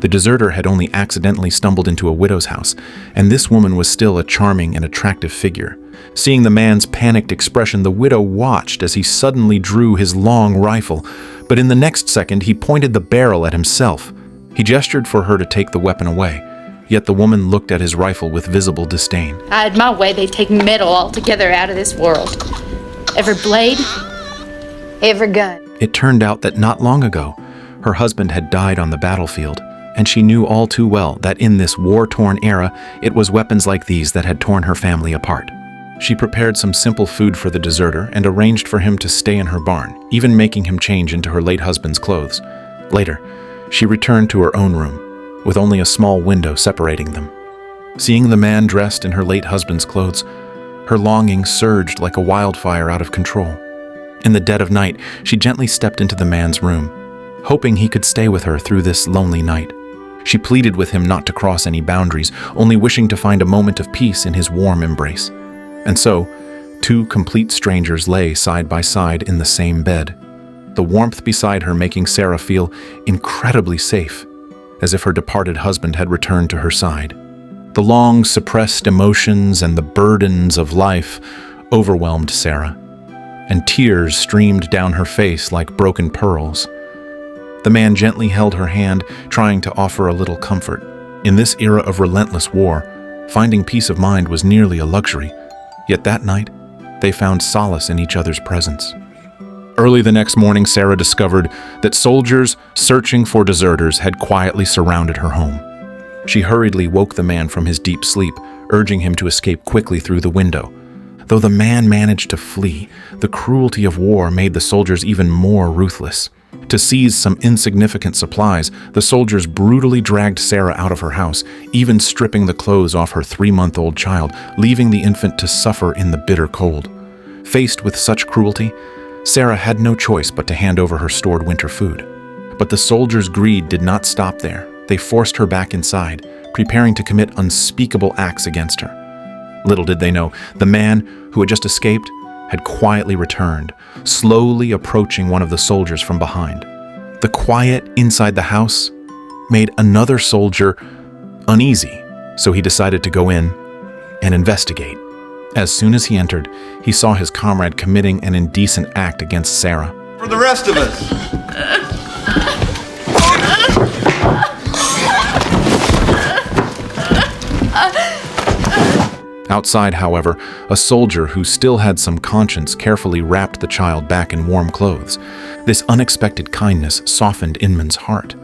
The deserter had only accidentally stumbled into a widow's house, and this woman was still a charming and attractive figure. Seeing the man's panicked expression, the widow watched as he suddenly drew his long rifle, but in the next second he pointed the barrel at himself. He gestured for her to take the weapon away, yet the woman looked at his rifle with visible disdain. I had my way, they'd take metal altogether out of this world. Every blade, every gun. It turned out that not long ago, her husband had died on the battlefield, and she knew all too well that in this war-torn era, it was weapons like these that had torn her family apart. She prepared some simple food for the deserter and arranged for him to stay in her barn, even making him change into her late husband's clothes. Later, she returned to her own room, with only a small window separating them. Seeing the man dressed in her late husband's clothes, her longing surged like a wildfire out of control. In the dead of night, she gently stepped into the man's room, hoping he could stay with her through this lonely night. She pleaded with him not to cross any boundaries, only wishing to find a moment of peace in his warm embrace. And so, two complete strangers lay side by side in the same bed, the warmth beside her making Sarah feel incredibly safe, as if her departed husband had returned to her side. The long suppressed emotions and the burdens of life overwhelmed Sarah, and tears streamed down her face like broken pearls. The man gently held her hand, trying to offer a little comfort. In this era of relentless war, finding peace of mind was nearly a luxury. Yet that night, they found solace in each other's presence. Early the next morning, Sarah discovered that soldiers searching for deserters had quietly surrounded her home. She hurriedly woke the man from his deep sleep, urging him to escape quickly through the window. Though the man managed to flee, the cruelty of war made the soldiers even more ruthless. To seize some insignificant supplies, the soldiers brutally dragged Sarah out of her house, even stripping the clothes off her 3-month-old child, leaving the infant to suffer in the bitter cold. Faced with such cruelty, Sarah had no choice but to hand over her stored winter food. But the soldiers' greed did not stop there. They forced her back inside, preparing to commit unspeakable acts against her. Little did they know, the man who had just escaped had quietly returned, slowly approaching one of the soldiers from behind. The quiet inside the house made another soldier uneasy, so he decided to go in and investigate. As soon as he entered, he saw his comrade committing an indecent act against Sarah. For the rest of us! Outside, however, a soldier who still had some conscience carefully wrapped the child back in warm clothes. This unexpected kindness softened Inman's heart.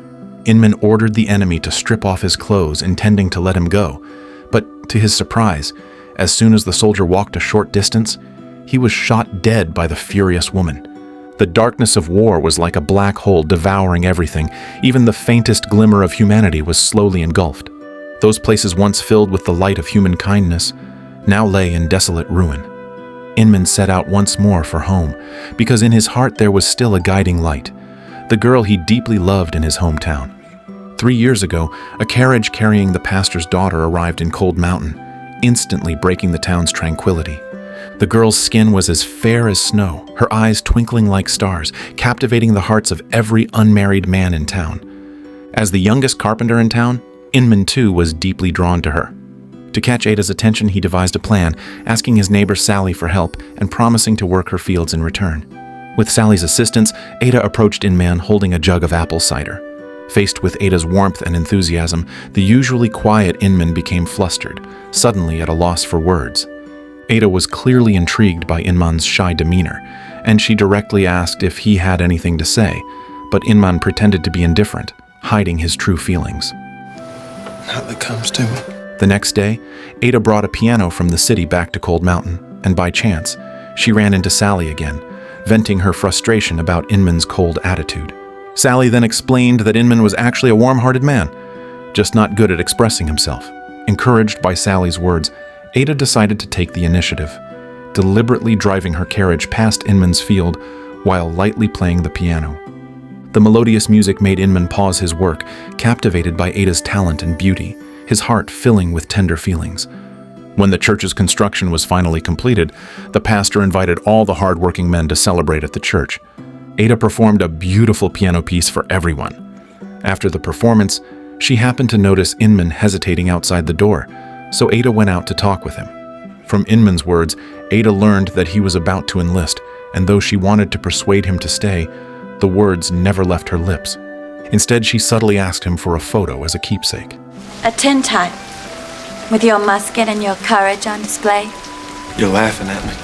Inman ordered the enemy to strip off his clothes, intending to let him go. But to his surprise, as soon as the soldier walked a short distance, he was shot dead by the furious woman. The darkness of war was like a black hole devouring everything. Even the faintest glimmer of humanity was slowly engulfed. Those places once filled with the light of human kindness now lay in desolate ruin. Inman set out once more for home, because in his heart there was still a guiding light, the girl he deeply loved in his hometown. 3 years ago, a carriage carrying the pastor's daughter arrived in Cold Mountain, instantly breaking the town's tranquility. The girl's skin was as fair as snow, her eyes twinkling like stars, captivating the hearts of every unmarried man in town. As the youngest carpenter in town, Inman too was deeply drawn to her. To catch Ada's attention, he devised a plan, asking his neighbor Sally for help and promising to work her fields in return. With Sally's assistance, Ada approached Inman holding a jug of apple cider. Faced with Ada's warmth and enthusiasm, the usually quiet Inman became flustered, suddenly at a loss for words. Ada was clearly intrigued by Inman's shy demeanor, and she directly asked if he had anything to say, but Inman pretended to be indifferent, hiding his true feelings. Now that comes to me. The next day, Ada brought a piano from the city back to Cold Mountain, and by chance, she ran into Sally again, venting her frustration about Inman's cold attitude. Sally then explained that Inman was actually a warm-hearted man, just not good at expressing himself. Encouraged by Sally's words, Ada decided to take the initiative, deliberately driving her carriage past Inman's field while lightly playing the piano. The melodious music made Inman pause his work, captivated by Ada's talent and beauty, his heart filling with tender feelings. When the church's construction was finally completed, the pastor invited all the hard-working men to celebrate at the church. Ada performed a beautiful piano piece for everyone. After the performance, She happened to notice Inman hesitating outside the door, so Ada went out to talk with him. From Inman's words, Ada learned that he was about to enlist, and though she wanted to persuade him to stay, the words never left her lips. Instead, she subtly asked him for a photo as a keepsake. A tintype, with your musket and your courage on display. You're laughing at me.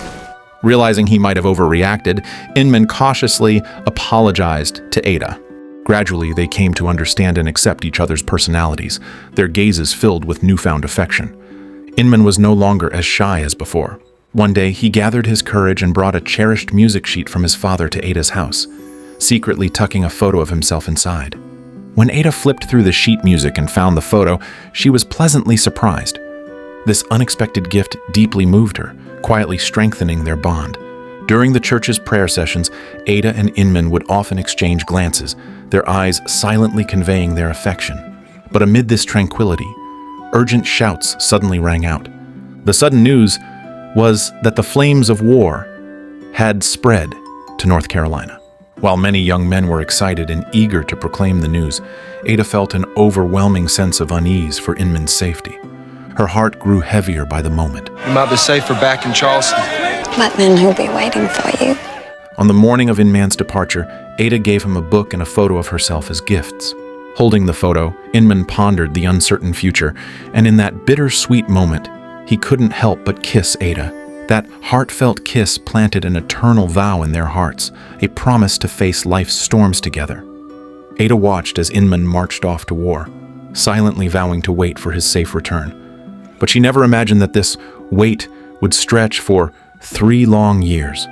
Realizing he might have overreacted, Inman cautiously apologized to Ada. Gradually, they came to understand and accept each other's personalities, their gazes filled with newfound affection. Inman was no longer as shy as before. One day, he gathered his courage and brought a cherished music sheet from his father to Ada's house, secretly tucking a photo of himself inside. When Ada flipped through the sheet music and found the photo, she was pleasantly surprised. This unexpected gift deeply moved her, quietly strengthening their bond. During the church's prayer sessions, Ada and Inman would often exchange glances, their eyes silently conveying their affection. But amid this tranquility, urgent shouts suddenly rang out. The sudden news was that the flames of war had spread to North Carolina. While many young men were excited and eager to proclaim the news, Ada felt an overwhelming sense of unease for Inman's safety. Her heart grew heavier by the moment. You might be safer back in Charleston. But then he'll be waiting for you. On the morning of Inman's departure, Ada gave him a book and a photo of herself as gifts. Holding the photo, Inman pondered the uncertain future, and in that bittersweet moment, he couldn't help but kiss Ada. That heartfelt kiss planted an eternal vow in their hearts, a promise to face life's storms together. Ada watched as Inman marched off to war, silently vowing to wait for his safe return. But she never imagined that this wait would stretch for 3 long years,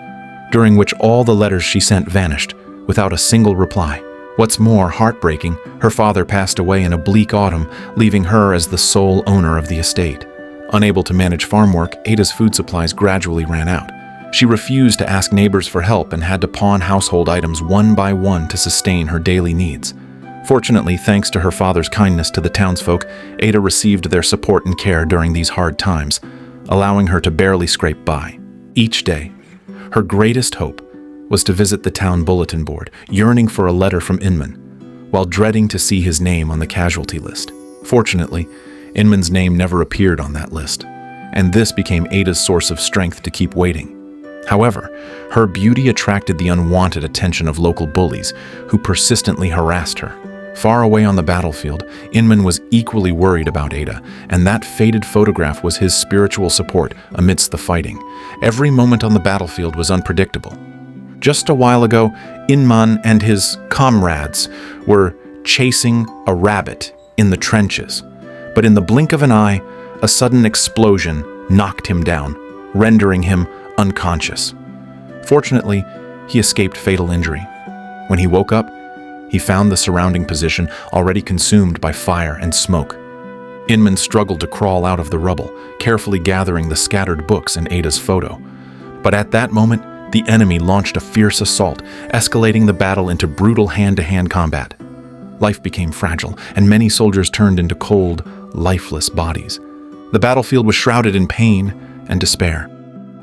during which all the letters she sent vanished, without a single reply. What's more heartbreaking, her father passed away in a bleak autumn, leaving her as the sole owner of the estate. Unable to manage farm work, Ada's food supplies gradually ran out. She refused to ask neighbors for help and had to pawn household items one by one to sustain her daily needs. Fortunately, thanks to her father's kindness to the townsfolk, Ada received their support and care during these hard times, allowing her to barely scrape by. Each day, her greatest hope was to visit the town bulletin board, yearning for a letter from Inman, while dreading to see his name on the casualty list. Fortunately, Inman's name never appeared on that list, and this became Ada's source of strength to keep waiting. However, her beauty attracted the unwanted attention of local bullies who persistently harassed her. Far away on the battlefield, Inman was equally worried about Ada, and that faded photograph was his spiritual support amidst the fighting. Every moment on the battlefield was unpredictable. Just a while ago, Inman and his comrades were chasing a rabbit in the trenches, but in the blink of an eye, a sudden explosion knocked him down, rendering him unconscious. Fortunately, he escaped fatal injury. When he woke up, he found the surrounding position already consumed by fire and smoke. Inman struggled to crawl out of the rubble, carefully gathering the scattered books and Ada's photo. But at that moment, the enemy launched a fierce assault, escalating the battle into brutal hand-to-hand combat. Life became fragile, and many soldiers turned into cold, lifeless bodies. The battlefield was shrouded in pain and despair.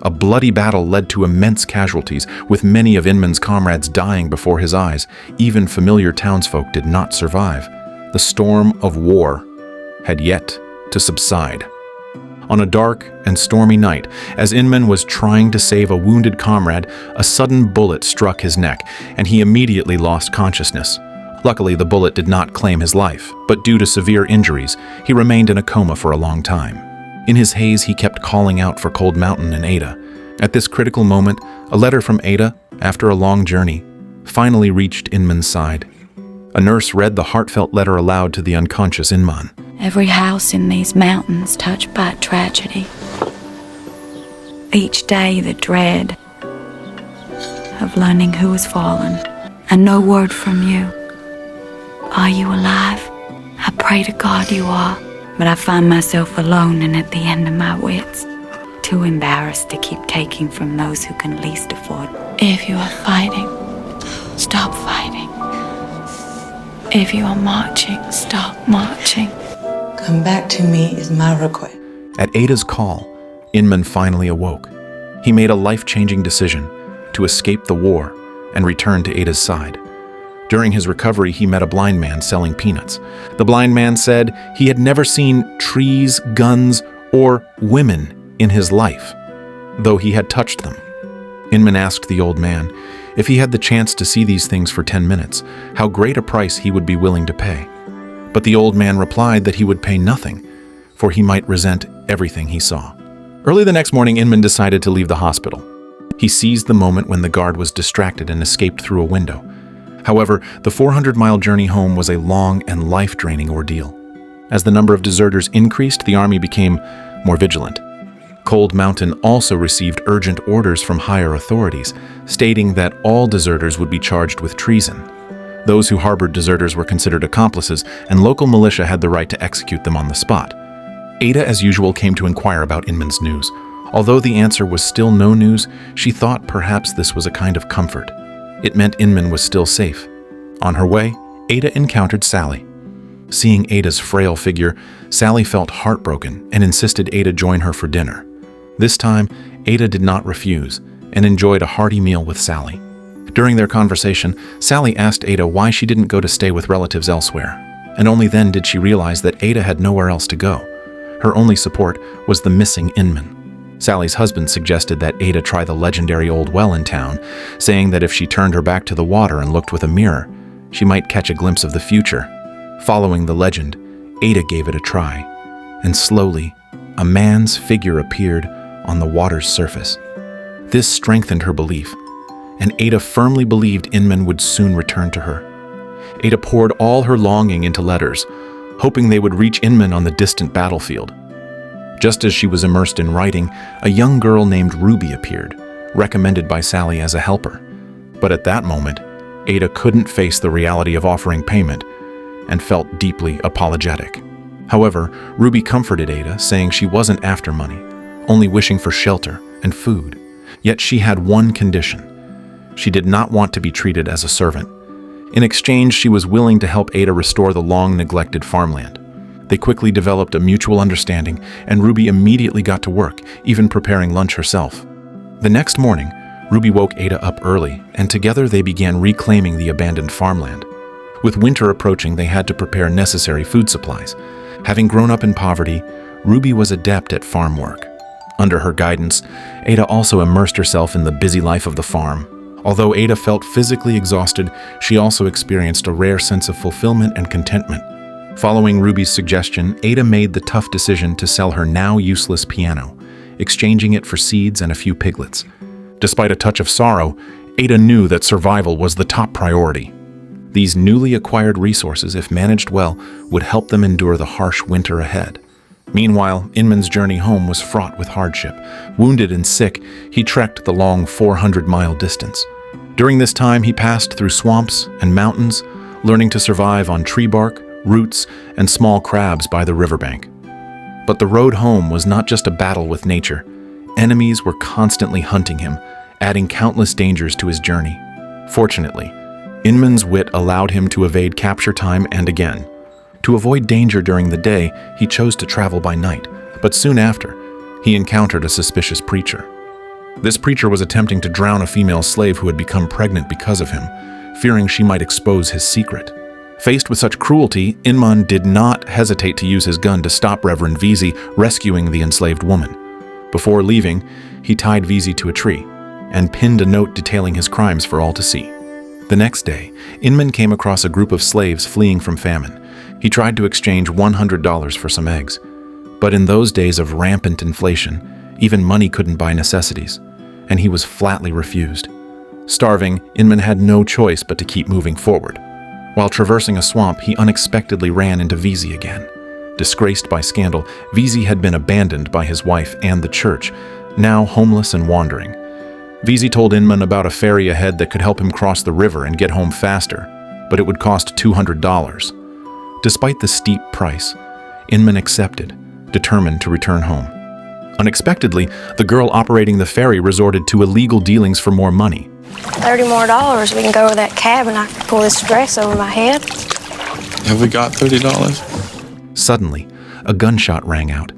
A bloody battle led to immense casualties, with many of Inman's comrades dying before his eyes. Even familiar townsfolk did not survive. The storm of war had yet to subside. On a dark and stormy night, as Inman was trying to save a wounded comrade, a sudden bullet struck his neck, and he immediately lost consciousness. Luckily, the bullet did not claim his life, but due to severe injuries, he remained in a coma for a long time. In his haze, he kept calling out for Cold Mountain and Ada. At this critical moment, a letter from Ada, after a long journey, finally reached Inman's side. A nurse read the heartfelt letter aloud to the unconscious Inman. Every house in these mountains touched by tragedy. Each day the dread of learning who has fallen, and no word from you. Are you alive? I pray to God you are. But I find myself alone and at the end of my wits, too embarrassed to keep taking from those who can least afford. If you are fighting, stop fighting. If you are marching, stop marching. Come back to me is my request. At Ada's call, Inman finally awoke. He made a life-changing decision to escape the war and return to Ada's side. During his recovery, he met a blind man selling peanuts. The blind man said he had never seen trees, guns, or women in his life, though he had touched them. Inman asked the old man if he had the chance to see these things for 10 minutes, how great a price he would be willing to pay. But the old man replied that he would pay nothing, for he might resent everything he saw. Early the next morning, Inman decided to leave the hospital. He seized the moment when the guard was distracted and escaped through a window. However, the 400-mile journey home was a long and life-draining ordeal. As the number of deserters increased, the army became more vigilant. Cold Mountain also received urgent orders from higher authorities, stating that all deserters would be charged with treason. Those who harbored deserters were considered accomplices, and local militia had the right to execute them on the spot. Ada, as usual, came to inquire about Inman's news. Although the answer was still no news, she thought perhaps this was a kind of comfort. It meant Inman was still safe. On her way, Ada encountered Sally. Seeing Ada's frail figure, Sally felt heartbroken and insisted Ada join her for dinner. This time, Ada did not refuse and enjoyed a hearty meal with Sally. During their conversation, Sally asked Ada why she didn't go to stay with relatives elsewhere, and only then did she realize that Ada had nowhere else to go. Her only support was the missing Inman. Sally's husband suggested that Ada try the legendary old well in town, saying that if she turned her back to the water and looked with a mirror, she might catch a glimpse of the future. Following the legend, Ada gave it a try, and slowly, a man's figure appeared on the water's surface. This strengthened her belief, and Ada firmly believed Inman would soon return to her. Ada poured all her longing into letters, hoping they would reach Inman on the distant battlefield. Just as she was immersed in writing, a young girl named Ruby appeared, recommended by Sally as a helper. But at that moment, Ada couldn't face the reality of offering payment and felt deeply apologetic. However, Ruby comforted Ada, saying she wasn't after money, only wishing for shelter and food. Yet she had one condition. She did not want to be treated as a servant. In exchange, she was willing to help Ada restore the long-neglected farmland. They quickly developed a mutual understanding, and Ruby immediately got to work, even preparing lunch herself. The next morning, Ruby woke Ada up early, and together they began reclaiming the abandoned farmland. With winter approaching, they had to prepare necessary food supplies. Having grown up in poverty, Ruby was adept at farm work. Under her guidance, Ada also immersed herself in the busy life of the farm. Although Ada felt physically exhausted, she also experienced a rare sense of fulfillment and contentment. Following Ruby's suggestion, Ada made the tough decision to sell her now useless piano, exchanging it for seeds and a few piglets. Despite a touch of sorrow, Ada knew that survival was the top priority. These newly acquired resources, if managed well, would help them endure the harsh winter ahead. Meanwhile, Inman's journey home was fraught with hardship. Wounded and sick, he trekked the long 400-mile distance. During this time, he passed through swamps and mountains, learning to survive on tree bark, roots, and small crabs by the riverbank. But the road home was not just a battle with nature. Enemies were constantly hunting him, adding countless dangers to his journey. Fortunately, Inman's wit allowed him to evade capture time and again. To avoid danger during the day, he chose to travel by night, but soon after, he encountered a suspicious preacher. This preacher was attempting to drown a female slave who had become pregnant because of him, fearing she might expose his secret. Faced with such cruelty, Inman did not hesitate to use his gun to stop Reverend Veazey rescuing the enslaved woman. Before leaving, he tied Veazey to a tree and pinned a note detailing his crimes for all to see. The next day, Inman came across a group of slaves fleeing from famine. He tried to exchange $100 for some eggs. But in those days of rampant inflation, even money couldn't buy necessities, and he was flatly refused. Starving, Inman had no choice but to keep moving forward. While traversing a swamp, he unexpectedly ran into Veazey again. Disgraced by scandal, Veazey had been abandoned by his wife and the church, now homeless and wandering. Veazey told Inman about a ferry ahead that could help him cross the river and get home faster, but it would cost $200. Despite the steep price, Inman accepted, determined to return home. Unexpectedly, the girl operating the ferry resorted to illegal dealings for more money. $30 more, we can go to that cabin. I can pull this dress over my head. Have we got $30? Suddenly, a gunshot rang out,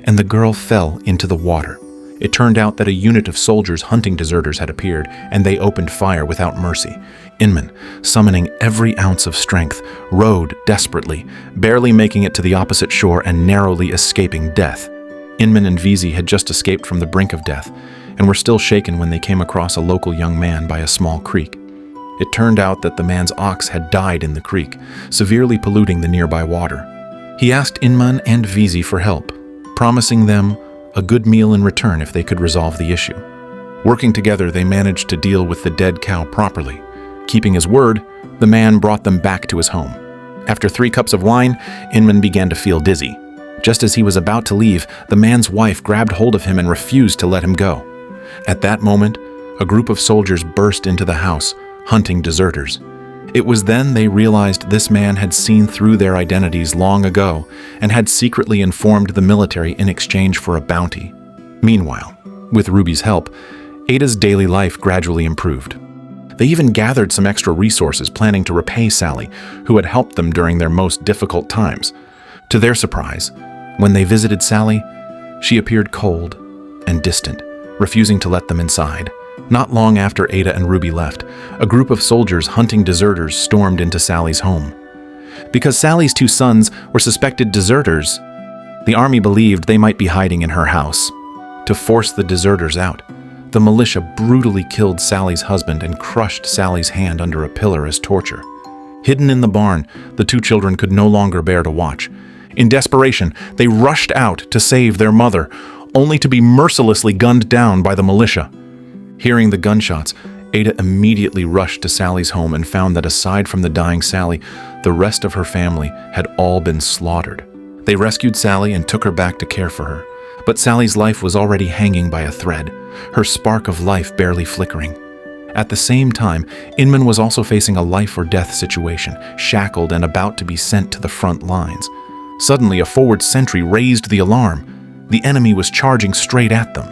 and the girl fell into the water, It turned out that a unit of soldiers hunting deserters had appeared, and they opened fire without mercy. Inman, summoning every ounce of strength, rowed desperately, barely making it to the opposite shore and narrowly escaping death. Inman and Vizi had just escaped from the brink of death, and were still shaken when they came across a local young man by a small creek. It turned out that the man's ox had died in the creek, severely polluting the nearby water. He asked Inman and Vizi for help, promising them a good meal in return if they could resolve the issue. Working together, they managed to deal with the dead cow properly. Keeping his word, the man brought them back to his home. After 3 cups of wine, Inman began to feel dizzy. Just as he was about to leave, the man's wife grabbed hold of him and refused to let him go. At that moment, a group of soldiers burst into the house, hunting deserters. It was then they realized this man had seen through their identities long ago and had secretly informed the military in exchange for a bounty. Meanwhile, with Ruby's help, Ada's daily life gradually improved. They even gathered some extra resources, planning to repay Sally, who had helped them during their most difficult times. To their surprise, when they visited Sally, she appeared cold and distant, refusing to let them inside. Not long after Ada and Ruby left, a group of soldiers hunting deserters stormed into Sally's home. Because Sally's 2 sons were suspected deserters, the army believed they might be hiding in her house. To force the deserters out, the militia brutally killed Sally's husband and crushed Sally's hand under a pillar as torture. Hidden in the barn, the 2 children could no longer bear to watch. In desperation, they rushed out to save their mother, only to be mercilessly gunned down by the militia. Hearing the gunshots, Ada immediately rushed to Sally's home and found that aside from the dying Sally, the rest of her family had all been slaughtered. They rescued Sally and took her back to care for her. But Sally's life was already hanging by a thread, her spark of life barely flickering. At the same time, Inman was also facing a life-or-death situation, shackled and about to be sent to the front lines. Suddenly, a forward sentry raised the alarm. The enemy was charging straight at them.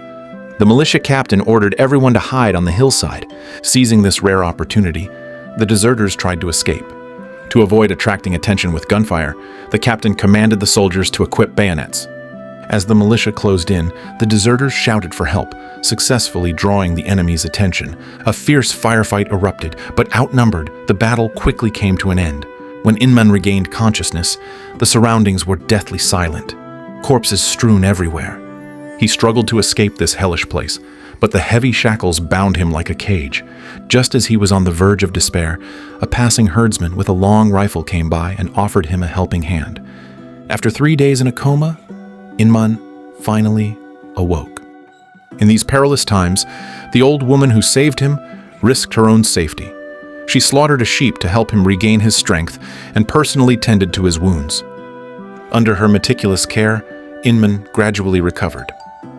The militia captain ordered everyone to hide on the hillside. Seizing this rare opportunity, the deserters tried to escape. To avoid attracting attention with gunfire, the captain commanded the soldiers to equip bayonets. As the militia closed in, the deserters shouted for help, successfully drawing the enemy's attention. A fierce firefight erupted, but outnumbered, the battle quickly came to an end. When Inman regained consciousness, the surroundings were deathly silent, corpses strewn everywhere. He struggled to escape this hellish place, but the heavy shackles bound him like a cage. Just as he was on the verge of despair, a passing herdsman with a long rifle came by and offered him a helping hand. After 3 days in a coma, Inman finally awoke. In these perilous times, the old woman who saved him risked her own safety. She slaughtered a sheep to help him regain his strength and personally tended to his wounds. Under her meticulous care, Inman gradually recovered.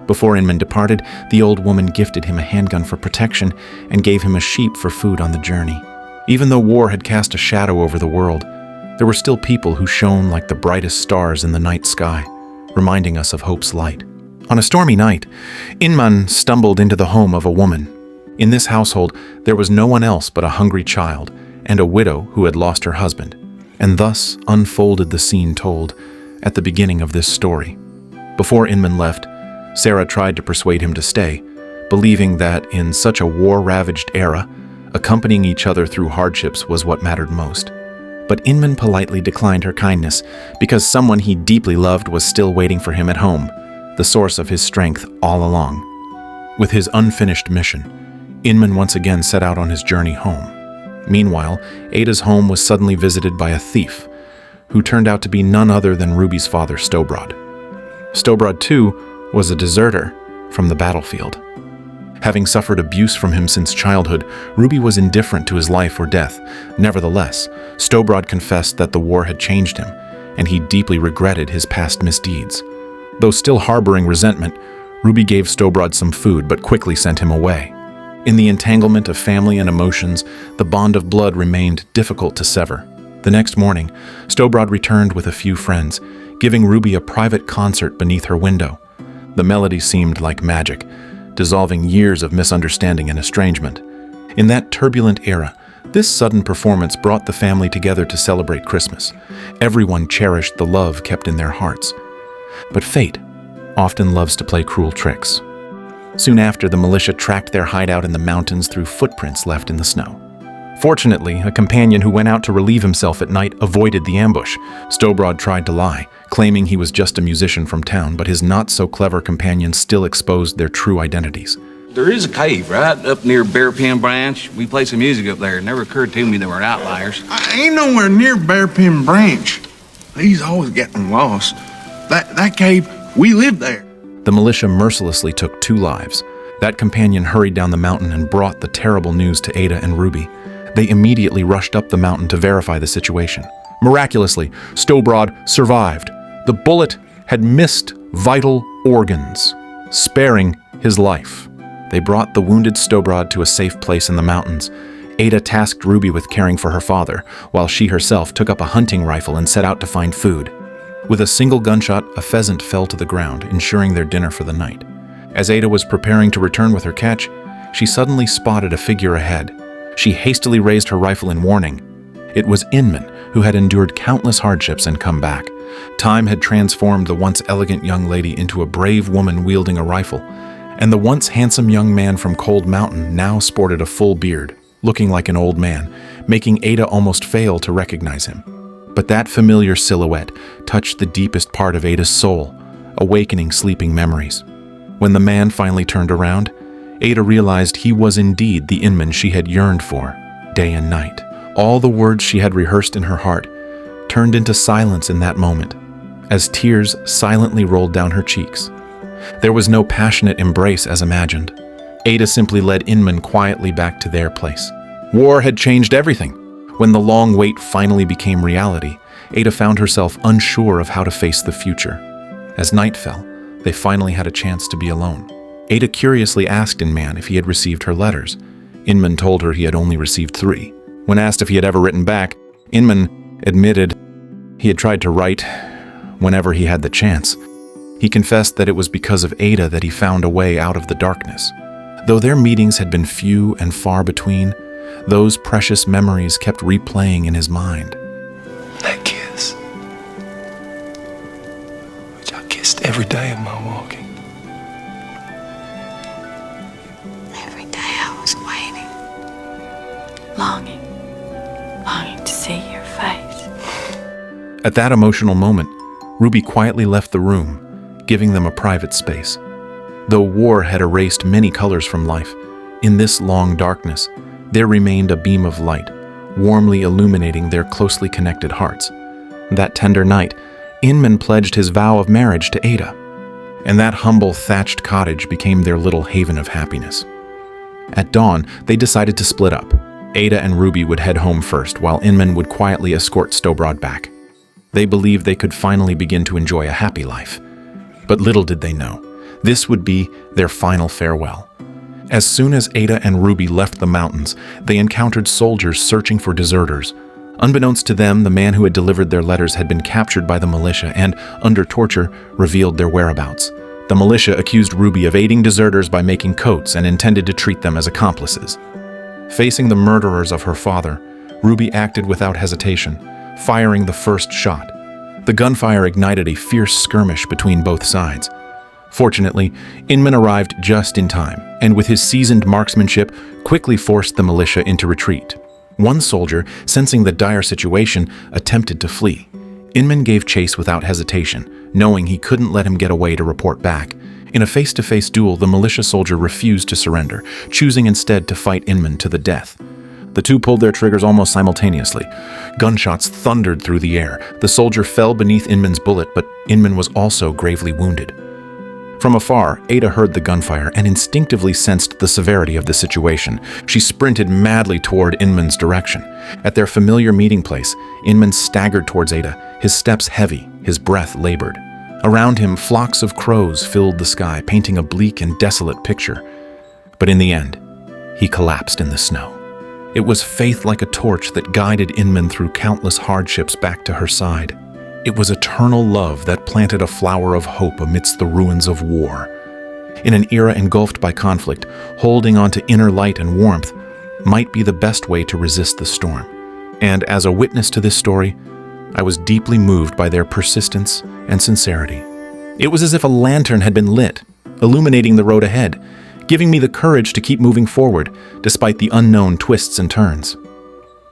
Before Inman departed, the old woman gifted him a handgun for protection and gave him a sheep for food on the journey. Even though war had cast a shadow over the world, there were still people who shone like the brightest stars in the night sky, reminding us of hope's light. On a stormy night, Inman stumbled into the home of a woman. In this household, there was no one else but a hungry child and a widow who had lost her husband. And thus unfolded the scene told at the beginning of this story. Before Inman left, Sarah tried to persuade him to stay, believing that in such a war-ravaged era, accompanying each other through hardships was what mattered most. But Inman politely declined her kindness because someone he deeply loved was still waiting for him at home, the source of his strength all along. With his unfinished mission, Inman once again set out on his journey home. Meanwhile, Ada's home was suddenly visited by a thief, who turned out to be none other than Ruby's father, Stobrod. Stobrod, too, was a deserter from the battlefield. Having suffered abuse from him since childhood, Ruby was indifferent to his life or death. Nevertheless, Stobrod confessed that the war had changed him, and he deeply regretted his past misdeeds. Though still harboring resentment, Ruby gave Stobrod some food but quickly sent him away. In the entanglement of family and emotions, the bond of blood remained difficult to sever. The next morning, Stobrod returned with a few friends, giving Ruby a private concert beneath her window. The melody seemed like magic, dissolving years of misunderstanding and estrangement. In that turbulent era, this sudden performance brought the family together to celebrate Christmas. Everyone cherished the love kept in their hearts. But fate often loves to play cruel tricks. Soon after, the militia tracked their hideout in the mountains through footprints left in the snow. Fortunately, a companion who went out to relieve himself at night avoided the ambush. Stowbroad tried to lie, claiming he was just a musician from town, but his not-so-clever companions still exposed their true identities. There is a cave right up near Bearpin Branch. We play some music up there. It never occurred to me there were outliers. I ain't nowhere near Bearpin Branch. He's always getting lost. That cave, we lived there. The militia mercilessly took 2 lives. That companion hurried down the mountain and brought the terrible news to Ada and Ruby. They immediately rushed up the mountain to verify the situation. Miraculously, Stowbroad survived. The bullet had missed vital organs, sparing his life. They brought the wounded Stowbroad to a safe place in the mountains. Ada tasked Ruby with caring for her father, while she herself took up a hunting rifle and set out to find food. With a single gunshot, a pheasant fell to the ground, ensuring their dinner for the night. As Ada was preparing to return with her catch, she suddenly spotted a figure ahead. She hastily raised her rifle in warning. It was Inman, who had endured countless hardships and come back. Time had transformed the once elegant young lady into a brave woman wielding a rifle, and the once handsome young man from Cold Mountain now sported a full beard, looking like an old man, making Ada almost fail to recognize him. But that familiar silhouette touched the deepest part of Ada's soul, awakening sleeping memories. When the man finally turned around, Ada realized he was indeed the Inman she had yearned for, day and night. All the words she had rehearsed in her heart turned into silence in that moment, as tears silently rolled down her cheeks. There was no passionate embrace as imagined. Ada simply led Inman quietly back to their place. War had changed everything. When the long wait finally became reality, Ada found herself unsure of how to face the future. As night fell, they finally had a chance to be alone. Ada curiously asked Inman if he had received her letters. Inman told her he had only received 3. When asked if he had ever written back, Inman admitted he had tried to write whenever he had the chance. He confessed that it was because of Ada that he found a way out of the darkness. Though their meetings had been few and far between, those precious memories kept replaying in his mind. That kiss, which I kissed every day of my walking. Every day I was waiting. Longing to see your face. At that emotional moment, Ruby quietly left the room, giving them a private space. Though war had erased many colors from life, in this long darkness, there remained a beam of light, warmly illuminating their closely connected hearts. That tender night, Inman pledged his vow of marriage to Ada, and that humble thatched cottage became their little haven of happiness. At dawn, they decided to split up. Ada and Ruby would head home first, while Inman would quietly escort Stowbroad back. They believed they could finally begin to enjoy a happy life. But little did they know, this would be their final farewell. As soon as Ada and Ruby left the mountains, they encountered soldiers searching for deserters. Unbeknownst to them, the man who had delivered their letters had been captured by the militia and, under torture, revealed their whereabouts. The militia accused Ruby of aiding deserters by making coats and intended to treat them as accomplices. Facing the murderers of her father, Ruby acted without hesitation, firing the first shot. The gunfire ignited a fierce skirmish between both sides. Fortunately, Inman arrived just in time, and with his seasoned marksmanship, quickly forced the militia into retreat. One soldier, sensing the dire situation, attempted to flee. Inman gave chase without hesitation, knowing he couldn't let him get away to report back. In a face-to-face duel, the militia soldier refused to surrender, choosing instead to fight Inman to the death. The two pulled their triggers almost simultaneously. Gunshots thundered through the air. The soldier fell beneath Inman's bullet, but Inman was also gravely wounded. From afar, Ada heard the gunfire and instinctively sensed the severity of the situation. She sprinted madly toward Inman's direction. At their familiar meeting place, Inman staggered towards Ada, his steps heavy, his breath labored. Around him, flocks of crows filled the sky, painting a bleak and desolate picture. But in the end, he collapsed in the snow. It was faith like a torch that guided Inman through countless hardships back to her side. It was eternal love that planted a flower of hope amidst the ruins of war. In an era engulfed by conflict, holding on to inner light and warmth might be the best way to resist the storm. And as a witness to this story, I was deeply moved by their persistence and sincerity. It was as if a lantern had been lit, illuminating the road ahead, giving me the courage to keep moving forward despite the unknown twists and turns.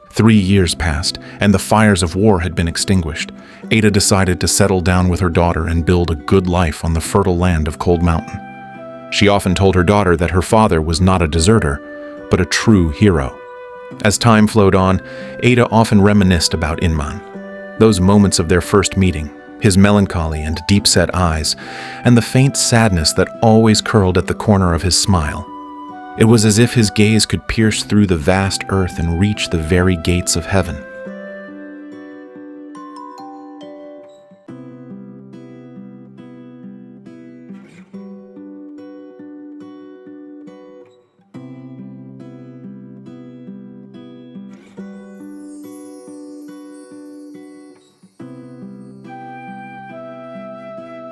3 years passed, and the fires of war had been extinguished. Ada decided to settle down with her daughter and build a good life on the fertile land of Cold Mountain. She often told her daughter that her father was not a deserter, but a true hero. As time flowed on, Ada often reminisced about Inman. Those moments of their first meeting, his melancholy and deep-set eyes, and the faint sadness that always curled at the corner of his smile. It was as if his gaze could pierce through the vast earth and reach the very gates of heaven.